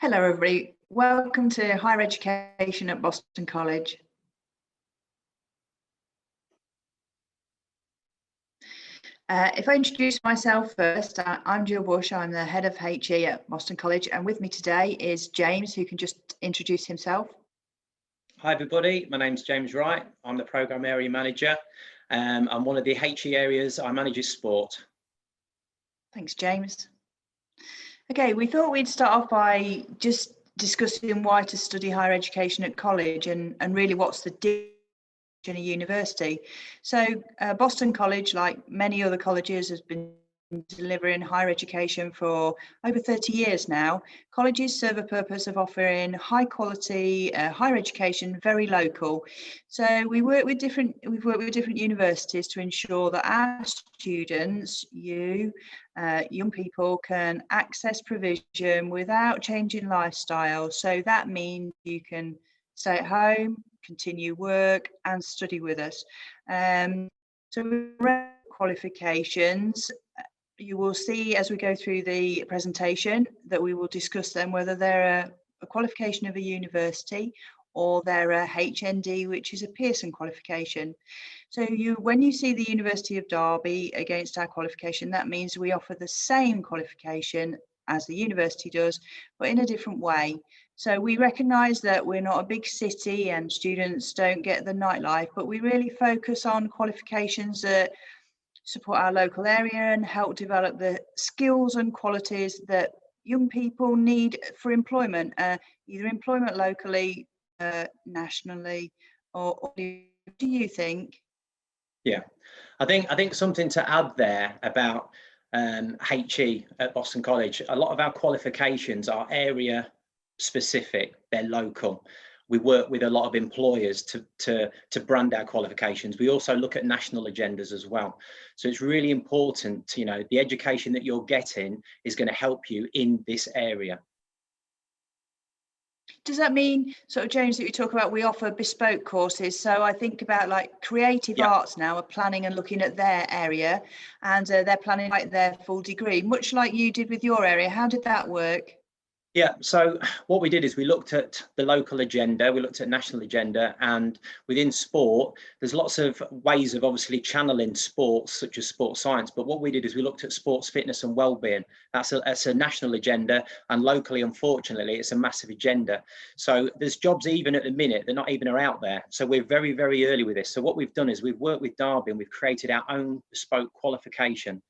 Hello everybody, welcome to Higher Education at Boston College. If I introduce myself first, I'm Jill Bush, I'm the head of HE at Boston College, and with me today is James, who can just introduce himself. Hi everybody, my name's James Wright, I'm the Programme Area Manager. I'm one of the HE areas I manage is sport. Thanks James. Okay, we thought we'd start off by just discussing why to study higher education at college and really what's the difference in a university. So Boston College, like many other colleges, has been delivering higher education for over 30 years now. Colleges serve a purpose of offering high quality higher education, very local. So we've worked with different universities to ensure that our students, young people, can access provision without changing lifestyle. So that means you can stay at home, continue work and study with us. So qualifications, you will see as we go through the presentation that we will discuss them, whether they're a qualification of a university or they're a HND, which is a Pearson qualification. So when you see the University of Derby against our qualification, that means we offer the same qualification as the university does, but in a different way. So we recognise that we're not a big city and students don't get the nightlife, but we really focus on qualifications that support our local area and help develop the skills and qualities that young people need for employment, either employment locally, nationally, or what do you think? Yeah, I think something to add there about HE at Boston College, a lot of our qualifications are area specific, they're local. We work with a lot of employers to brand our qualifications. We also look at national agendas as well. So it's really important, the education that you're getting is going to help you in this area. Does that mean, sort of, James, that you talk about we offer bespoke courses? So I think about like creative arts now are planning and looking at their area, and they're planning like their full degree, much like you did with your area. How did that work? Yeah, so what we did is we looked at the local agenda, we looked at national agenda, and within sport, there's lots of ways of obviously channeling sports, such as sports science. But what we did is we looked at sports fitness and well-being. That's a national agenda, and locally, unfortunately, it's a massive agenda. So there's jobs even at the minute that not even are out there. So we're very, very early with this. So what we've done is we've worked with Derby and we've created our own bespoke qualification,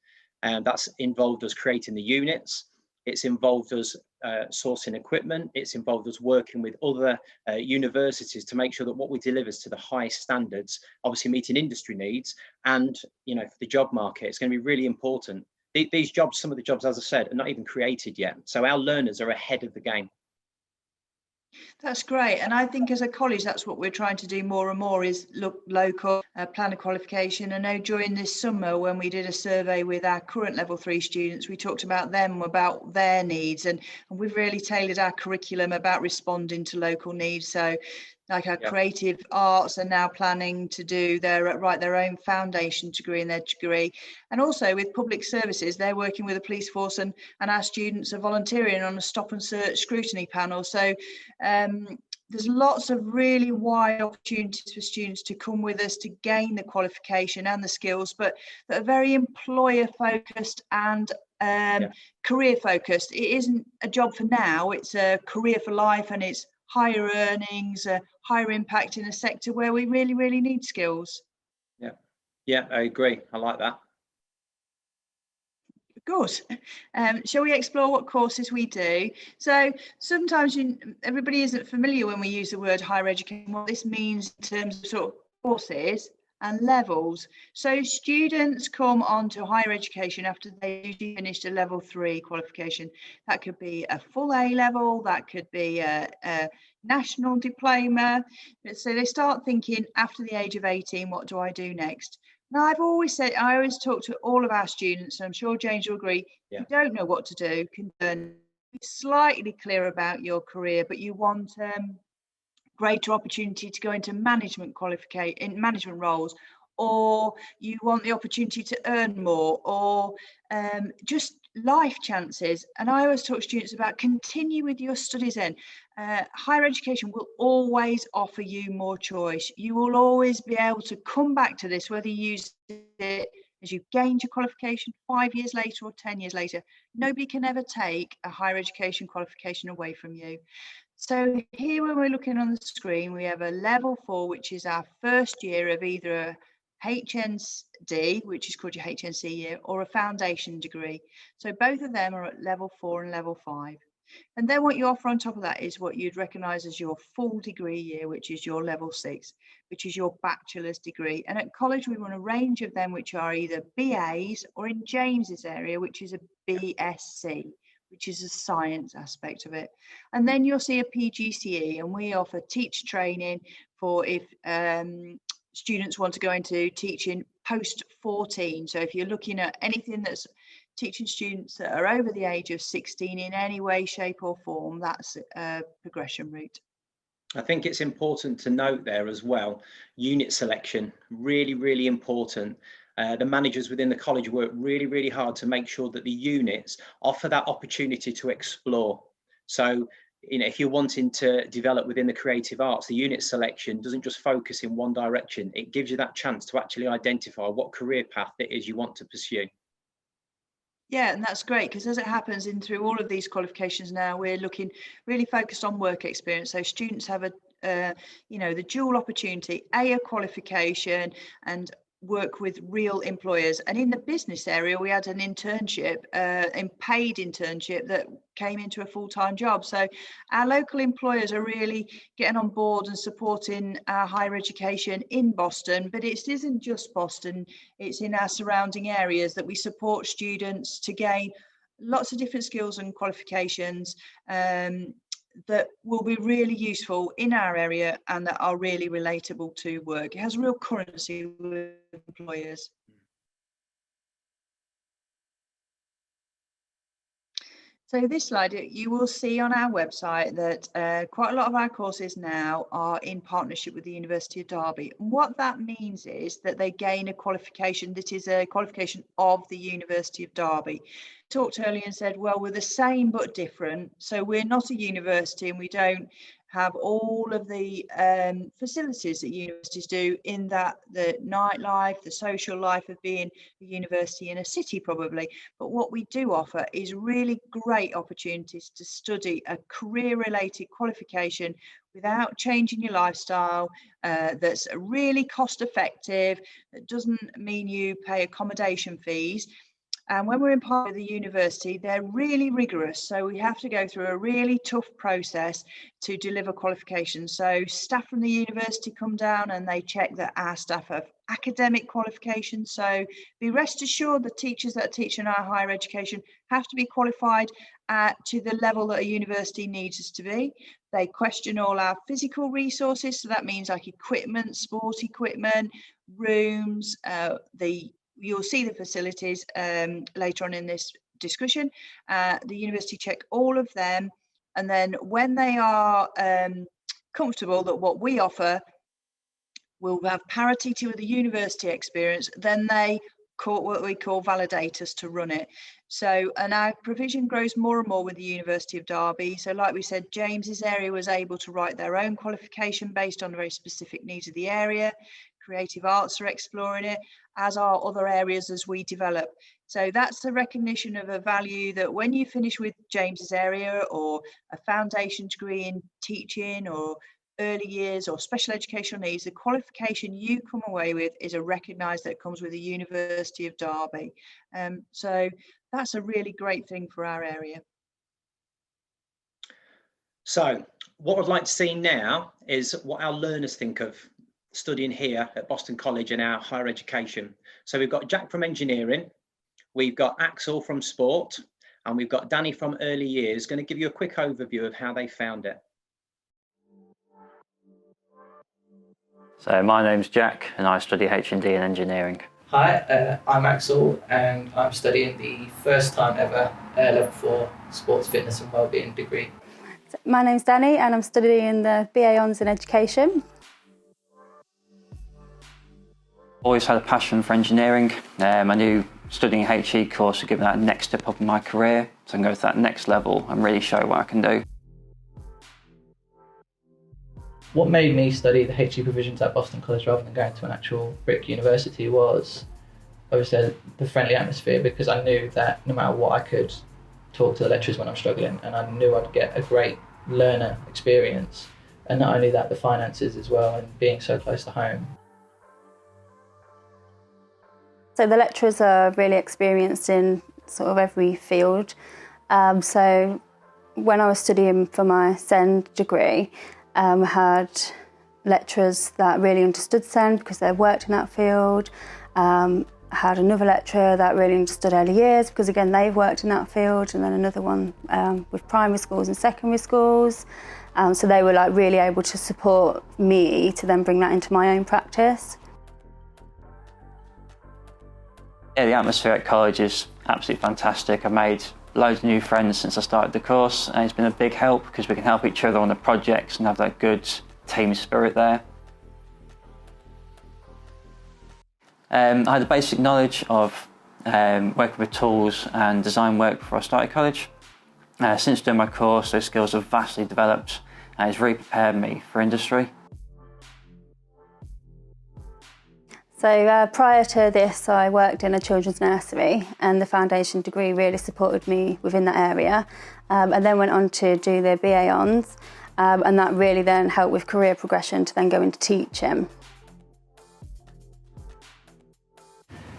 and that's involved us creating the units. It's involved us sourcing equipment. It's involved us working with other universities to make sure that what we deliver is to the highest standards, obviously meeting industry needs and, for the job market. It's going to be really important. These jobs, some of the jobs, as I said, are not even created yet. So our learners are ahead of the game. That's great. And I think as a college, that's what we're trying to do more and more is look local, plan a qualification. I know during this summer when we did a survey with our current level 3 students, we talked about them, about their needs, and we've really tailored our curriculum about responding to local needs. So like our creative arts are now planning to write their own foundation degree in their degree. And also with public services, they're working with the police force and our students are volunteering on a stop and search scrutiny panel. So there's lots of really wide opportunities for students to come with us to gain the qualification and the skills, but that are very employer focused and career focused. It isn't a job for now, it's a career for life, and it's higher earnings, higher impact in a sector where we really, really need skills. Yeah, I agree. I like that. Good. Shall we explore what courses we do? So sometimes everybody isn't familiar when we use the word higher education, what this means in terms of sort of courses and levels. So students come on to higher education after they usually finished a level 3 qualification. That could be a full A level, that could be a national diploma. So they start thinking after the age of 18, what do I do next? Now, I always talk to all of our students, and I'm sure James will agree, you don't know what to do, can be slightly clear about your career, but you want greater opportunity to go into management roles, or you want the opportunity to earn more, or just life chances. And I always talk to students about continue with your studies in. Higher education will always offer you more choice. You will always be able to come back to this, whether you use it as you gained your qualification 5 years later or 10 years later. Nobody can ever take a higher education qualification away from you. So here, when we're looking on the screen, we have a level 4, which is our first year of either a HND, which is called your HNC year, or a foundation degree. So both of them are at level 4 and level 5. And then what you offer on top of that is what you'd recognise as your full degree year, which is your level 6, which is your bachelor's degree. And at college, we run a range of them, which are either BAs or, in James's area, which is a BSc, which is a science aspect of it. And then you'll see a PGCE, and we offer teacher training for if students want to go into teaching post 14. So if you're looking at anything that's teaching students that are over the age of 16 in any way, shape or form, that's a progression route. I think it's important to note there as well, unit selection, really, really important. The managers within the college work really, really hard to make sure that the units offer that opportunity to explore. So, if you're wanting to develop within the creative arts, the unit selection doesn't just focus in one direction. It gives you that chance to actually identify what career path it is you want to pursue. Yeah, and that's great, because as it happens in through all of these qualifications now, we're looking really focused on work experience. So students have the dual opportunity, a qualification and work with real employers. And in the business area, we had an internship, a paid internship that came into a full-time job. So our local employers are really getting on board and supporting our higher education in Boston. But it isn't just Boston, it's in our surrounding areas that we support students to gain lots of different skills and qualifications that will be really useful in our area and that are really relatable to work. It has real currency with employers. So this slide, you will see on our website that quite a lot of our courses now are in partnership with the University of Derby. And what that means is that they gain a qualification that is a qualification of the University of Derby. Talked earlier and said, well, we're the same but different. So we're not a university and we don't have all of the facilities that universities do, in that the nightlife, the social life of being a university in a city probably. But what we do offer is really great opportunities to study a career-related qualification without changing your lifestyle, that's really cost effective, that doesn't mean you pay accommodation fees. And when we're in part of the university, they're really rigorous. So we have to go through a really tough process to deliver qualifications. So staff from the university come down and they check that our staff have academic qualifications. So be rest assured the teachers that are teaching our higher education have to be qualified to the level that a university needs us to be. They question all our physical resources. So that means like equipment, sport equipment, rooms, you'll see the facilities later on in this discussion. The university check all of them, and then when they are comfortable that what we offer will have parity to the university experience, then they call what we call validators to run it. So, and our provision grows more and more with the University of Derby. So like we said, James's area was able to write their own qualification based on the very specific needs of the area. Creative arts are exploring it, as are other areas as we develop. So that's the recognition of a value that when you finish with James's area or a foundation degree in teaching or early years or special educational needs, the qualification you come away with is a recognised that comes with the University of Derby. So that's a really great thing for our area. So what I'd like to see now is what our learners think of studying here at Boston College in our higher education. So we've got Jack from engineering, we've got Axel from sport, and we've got Danny from early years, going to give you a quick overview of how they found it. So my name's Jack and I study H&D in engineering. Hi, I'm Axel and I'm studying the first time ever level 4 sports fitness and wellbeing degree. My name's Danny and I'm studying the BA Honours in Education. Always had a passion for engineering. I knew studying a HE course will give me that next step up in my career, so I can go to that next level and really show what I can do. What made me study the HE provisions at Boston College rather than going to an actual brick university was obviously the friendly atmosphere, because I knew that no matter what I could talk to the lecturers when I'm struggling, and I knew I'd get a great learner experience. And not only that, the finances as well, and being so close to home. So the lecturers are really experienced in sort of every field. So when I was studying for my SEND degree, I had lecturers that really understood SEND because they'd worked in that field. I had another lecturer that really understood early years because again they've worked in that field, and then another one with primary schools and secondary schools. So they were like really able to support me to then bring that into my own practice. Yeah, the atmosphere at college is absolutely fantastic. I've made loads of new friends since I started the course, and it's been a big help because we can help each other on the projects and have that good team spirit there. I had a basic knowledge of working with tools and design work before I started college. Since doing my course, those skills have vastly developed, and it's really prepared me for industry. So prior to this, I worked in a children's nursery, and the foundation degree really supported me within that area. And then went on to do the BA Hons, and that really then helped with career progression to then go into teaching.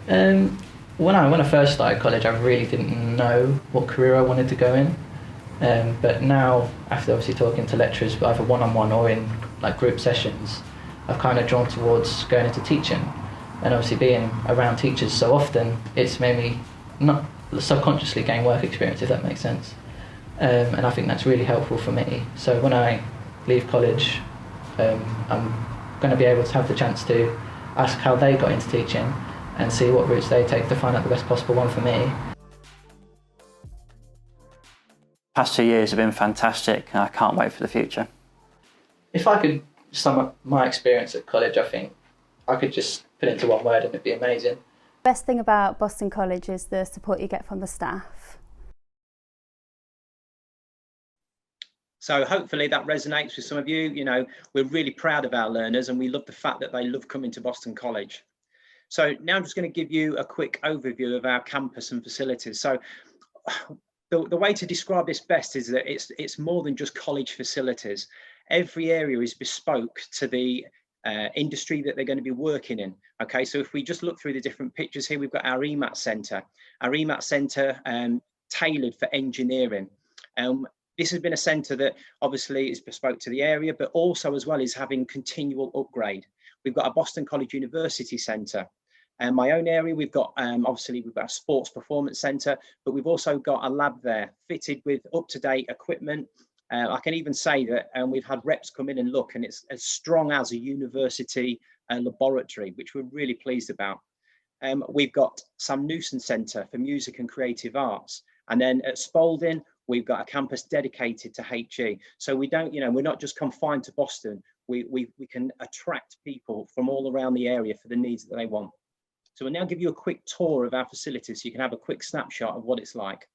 When I first started college, I really didn't know what career I wanted to go in. But now, after obviously talking to lecturers, either one-on-one or in like group sessions, I've kind of drawn towards going into teaching. And obviously being around teachers so often, it's made me not subconsciously gain work experience, if that makes sense. And I think that's really helpful for me. So when I leave college, I'm going to be able to have the chance to ask how they got into teaching and see what routes they take to find out the best possible one for me. Past 2 years have been fantastic, and I can't wait for the future. If I could sum up my experience at college, I think I could just put it into one word and it'd be amazing. The best thing about Boston College is the support you get from the staff. So hopefully that resonates with some of you. You know, we're really proud of our learners and we love the fact that they love coming to Boston College. So now I'm just going to give you a quick overview of our campus and facilities. So the way to describe this best is that it's more than just college facilities. Every area is bespoke to the industry that they're going to be working in. Okay, so if we just look through the different pictures here, we've got our EMAT Centre. Our EMAT Centre tailored for engineering. This has been a centre that obviously is bespoke to the area, but also as well is having continual upgrade. We've got a Boston College University Centre. And my own area, we've got obviously we've got a sports performance centre, but we've also got a lab there fitted with up-to-date equipment. I can even say that we've had reps come in and look, and it's as strong as a university laboratory, which we're really pleased about. We've got Sam Newson Centre for Music and Creative Arts. And then at Spalding, we've got a campus dedicated to HE. So we don't, you know, we're not just confined to Boston. We can attract people from all around the area for the needs that they want. So we'll now give you a quick tour of our facilities so you can have a quick snapshot of what it's like.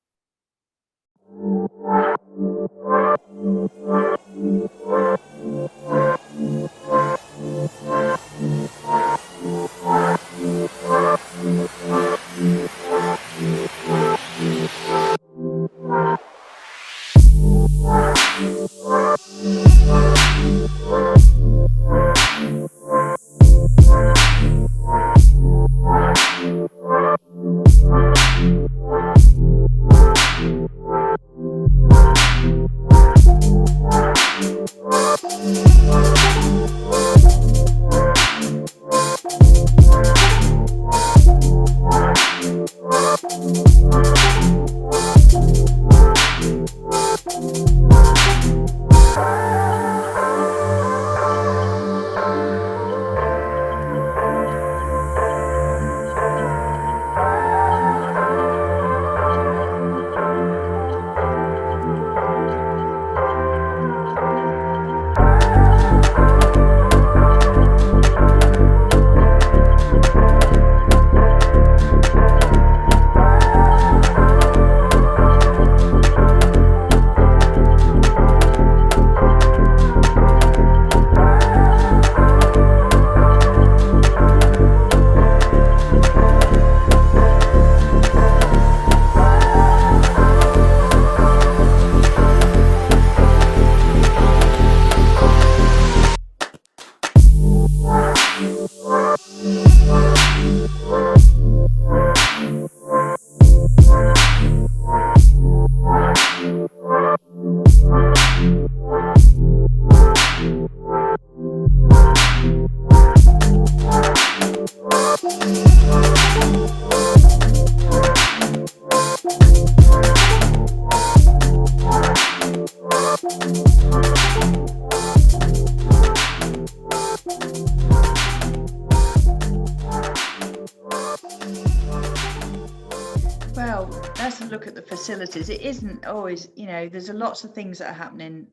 facilities, it isn't always, there's lots of things that are happening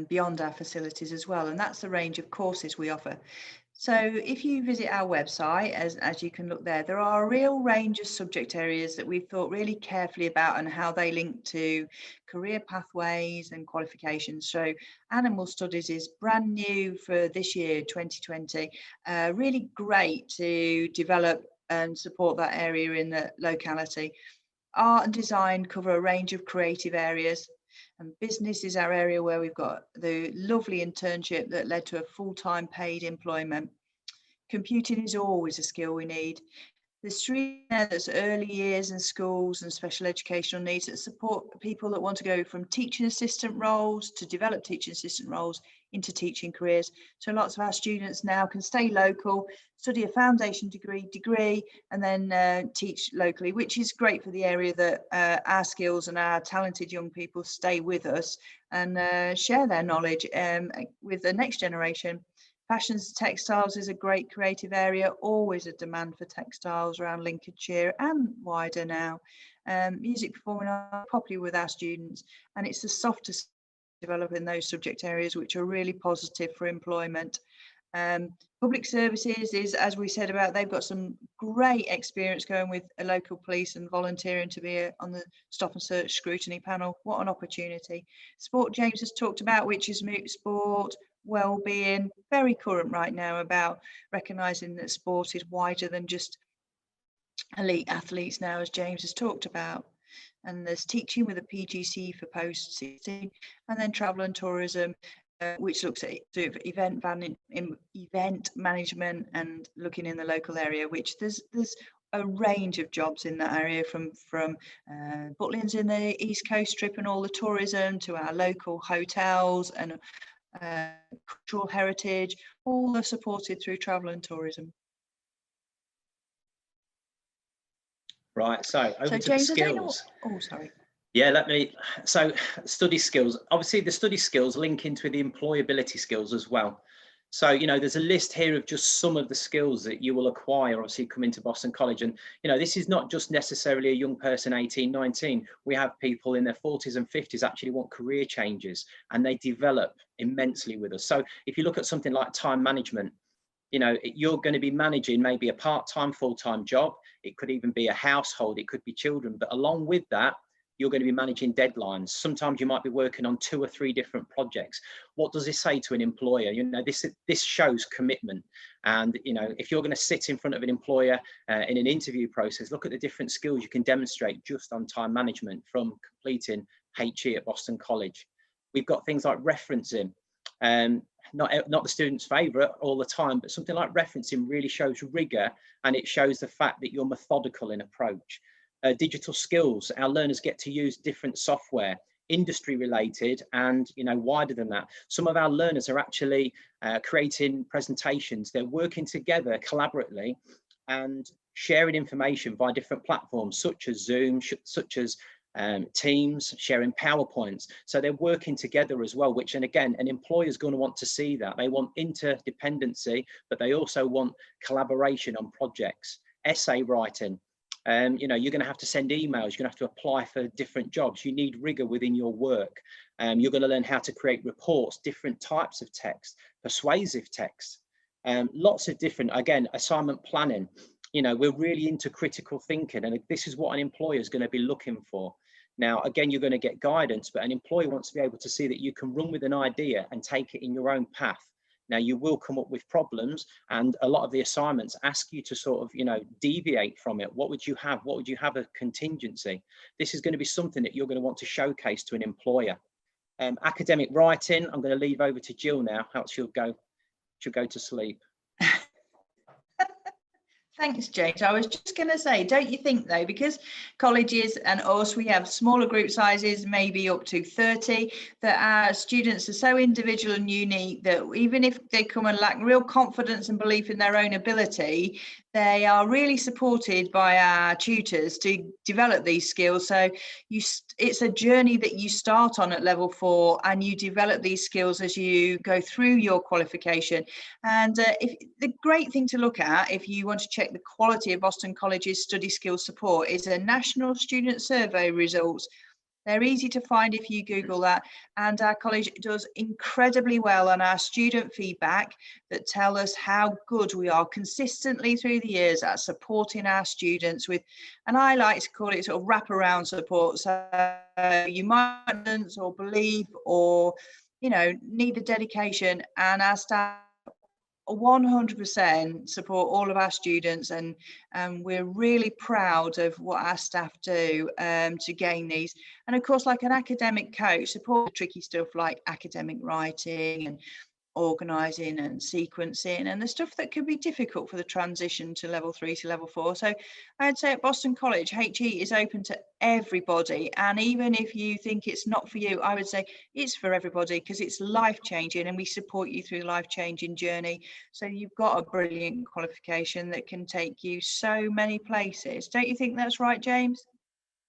beyond our facilities as well, and that's the range of courses we offer. So if you visit our website, as you can look there are a real range of subject areas that we've thought really carefully about and how they link to career pathways and qualifications. So animal studies is brand new for this year, 2020. Really great to develop and support that area in the locality. Art and design cover a range of creative areas. And business is our area where we've got the lovely internship that led to a full-time paid employment. Computing is always a skill we need. The stream there that's early years and schools and special educational needs that support people that want to go from teaching assistant roles to develop teaching assistant roles into teaching careers. So lots of our students now can stay local, study a foundation degree and then teach locally, which is great for the area that our skills and our talented young people stay with us and share their knowledge with the next generation. Fashions textiles is a great creative area, always a demand for textiles around Lincolnshire and wider now. Music performing are popular with our students, and it's the softest developing those subject areas which are really positive for employment. Public services is, as we said about, they've got some great experience going with a local police and volunteering to be on the stop and search scrutiny panel. What an opportunity. Sport, James has talked about, which is moot sport, well-being, very current right now about recognising that sport is wider than just elite athletes now, as James has talked about. And there's teaching with a PGC for post-16, and then travel and tourism, which looks at sort of event management and looking in the local area, which there's a range of jobs in that area, from Butlins in the East Coast Strip and all the tourism to our local hotels and cultural heritage, all are supported through travel and tourism. Right, so over to James, the skills. Oh, sorry. Yeah, so study skills, obviously the study skills link into the employability skills as well. So, there's a list here of just some of the skills that you will acquire, obviously, come into Boston College. And, this is not just necessarily a young person, 18, 19. We have people in their 40s and 50s actually want career changes, and they develop immensely with us. So if you look at something like time management, you're going to be managing maybe a part-time, full-time job. It could even be a household. It could be children. But along with that, you're going to be managing deadlines. Sometimes you might be working on 2 or 3 different projects. What does this say to an employer? This shows commitment. And, if you're going to sit in front of an employer in an interview process, look at the different skills you can demonstrate just on time management from completing HE at Boston College. We've got things like referencing. Not the student's favourite all the time, but something like referencing really shows rigor, and it shows the fact that you're methodical in approach. Digital skills, our learners get to use different software, industry related and wider than that. Some of our learners are actually creating presentations. They're working together collaboratively and sharing information via different platforms such as Zoom, such as Teams, sharing PowerPoints. So they're working together as well, which, and again, an employer is going to want to see that. They want interdependency, but they also want collaboration on projects. Essay writing. You're going to have to send emails, you're going to have to apply for different jobs. You need rigor within your work. You're going to learn how to create reports, different types of text, persuasive text, lots of different, again, assignment planning. We're really into critical thinking, and this is what an employer is going to be looking for. Now, again, you're going to get guidance, but an employer wants to be able to see that you can run with an idea and take it in your own path. Now, you will come up with problems, and a lot of the assignments ask you to sort of, deviate from it. What would you have? What would you have a contingency? This is going to be something that you're going to want to showcase to an employer. Academic writing, I'm going to leave over to Jill now. How she'll go to sleep. Thanks, James. I was just going to say, don't you think, though, because colleges and us, we have smaller group sizes, maybe up to 30, that our students are so individual and unique that even if they come and lack real confidence and belief in their own ability, they are really supported by our tutors to develop these skills. So it's a journey that you start on at level 4, and you develop these skills as you go through your qualification. And the great thing to look at, if you want to check the quality of Boston College's study skills support, is a national student survey results. They're easy to find if you Google that, and our college does incredibly well on our student feedback that tell us how good we are consistently through the years at supporting our students with, and I like to call it sort of wraparound support. So you might or believe or, you know, need the dedication, and our staff 100% support all of our students, and we're really proud of what our staff do to gain these. And of course, like an academic coach, support the tricky stuff like academic writing and organising and sequencing and the stuff that could be difficult for the transition to level 3 to level 4. So I'd say at Boston College, HE is open to everybody, and even if you think it's not for you, I would say it's for everybody, because it's life-changing and we support you through life-changing journey. So you've got a brilliant qualification that can take you so many places. Don't you think that's right, James?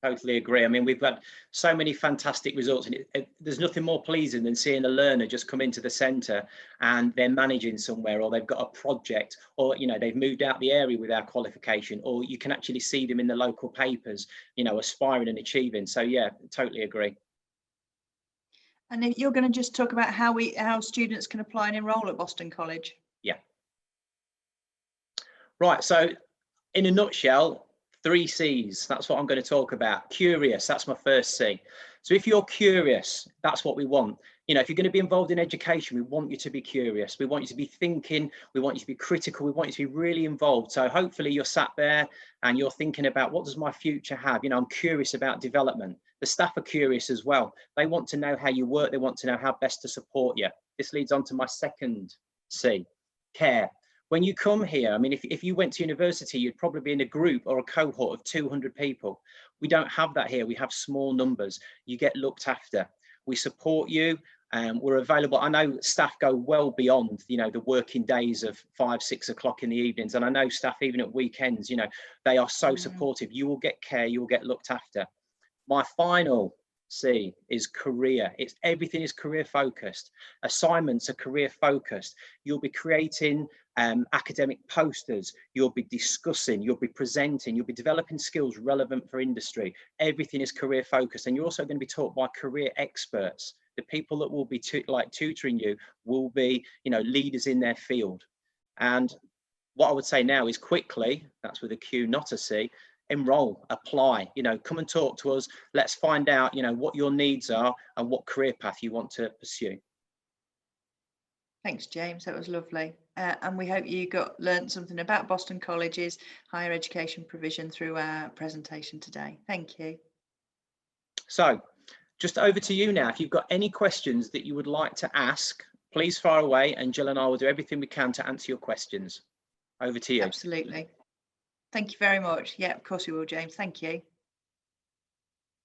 Totally agree. I mean, we've got so many fantastic results, and there's nothing more pleasing than seeing a learner just come into the centre and they're managing somewhere, or they've got a project, or, you know, they've moved out the area with our qualification, or you can actually see them in the local papers, you know, aspiring and achieving. So yeah, totally agree. And if you're going to just talk about how students can apply and enrol at Boston College. Yeah. Right. So in a nutshell, 3 C's, that's what I'm going to talk about. Curious, that's my first C. So if you're curious, that's what we want. You know, if you're going to be involved in education, we want you to be curious. We want you to be thinking. We want you to be critical. We want you to be really involved. So hopefully you're sat there and you're thinking about, what does my future have? You know, I'm curious about development. The staff are curious as well. They want to know how you work. They want to know how best to support you. This leads on to my second C, care. When you come here, I mean, if you went to university, you'd probably be in a group or a cohort of 200 people. We don't have that here. We have small numbers. You get looked after. We support you, and we're available. I know staff go well beyond, you know, the working days of 5, 6 o'clock in the evenings. And I know staff, even at weekends, you know, they are so supportive. You will get care. You will get looked after. My final C is career. It's everything is career focused. Assignments are career focused. You'll be creating academic posters. You'll be discussing. You'll be presenting. You'll be developing skills relevant for industry. Everything is career focused, and you're also going to be taught by career experts. The people that will be tutoring you will be, you know, leaders in their field. And what I would say now is quickly. That's with a Q, not a C. Enroll, apply, you know, come and talk to us. Let's find out, you know, what your needs are and what career path you want to pursue. Thanks, James. That was lovely. And we hope you learned something about Boston College's higher education provision through our presentation today. Thank you. So just over to you now. If you've got any questions that you would like to ask, please fire away, and Jill and I will do everything we can to answer your questions. Over to you. Absolutely. Thank you very much. Yeah, of course we will, James. Thank you.